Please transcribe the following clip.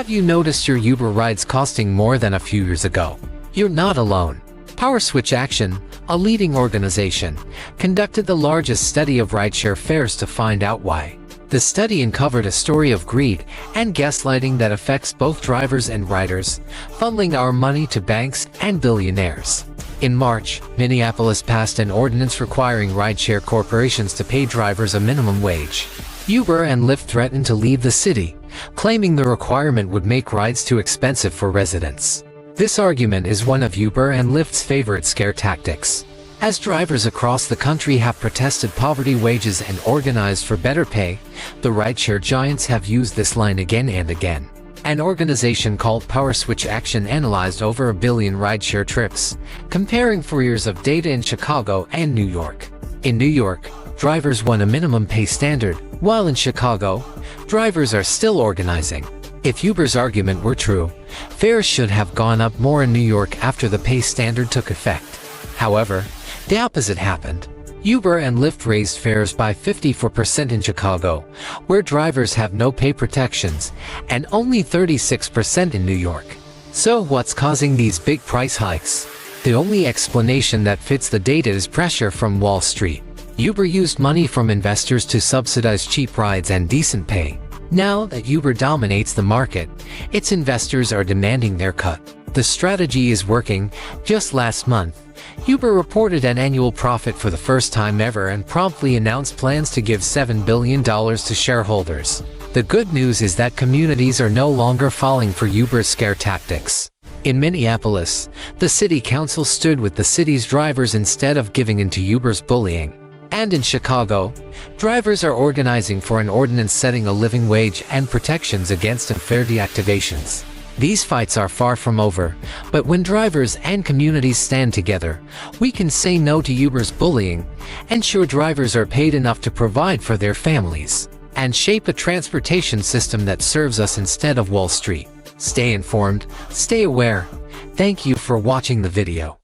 Have you noticed your Uber rides costing more than a few years ago? You're not alone. Power Switch Action, a leading organization, conducted the largest study of rideshare fares to find out why. The study uncovered a story of greed and gaslighting that affects both drivers and riders, funneling our money to banks and billionaires. In March, Minneapolis passed an ordinance requiring rideshare corporations to pay drivers a minimum wage. Uber and Lyft threatened to leave the city, claiming the requirement would make rides too expensive for residents. This argument is one of Uber and Lyft's favorite scare tactics. As drivers across the country have protested poverty wages and organized for better pay, the rideshare giants have used this line again and again. An organization called Power Switch Action analyzed over 1 billion rideshare trips, comparing 4 years of data in Chicago and New York. In New York, drivers want a minimum pay standard, while in Chicago, drivers are still organizing. If Uber's argument were true, fares should have gone up more in New York after the pay standard took effect. However, the opposite happened. Uber and Lyft raised fares by 54% in Chicago, where drivers have no pay protections, and only 36% in New York. So what's causing these big price hikes? The only explanation that fits the data is pressure from Wall Street. Uber used money from investors to subsidize cheap rides and decent pay. Now that Uber dominates the market, its investors are demanding their cut. The strategy is working. Just last month, Uber reported an annual profit for the first time ever and promptly announced plans to give $7 billion to shareholders. The good news is that communities are no longer falling for Uber's scare tactics. In Minneapolis, the city council stood with the city's drivers instead of giving in to Uber's bullying. And in Chicago, drivers are organizing for an ordinance setting a living wage and protections against unfair deactivations. These fights are far from over, but when drivers and communities stand together, we can say no to Uber's bullying, ensure drivers are paid enough to provide for their families, and shape a transportation system that serves us instead of Wall Street. Stay informed, stay aware. Thank you for watching the video.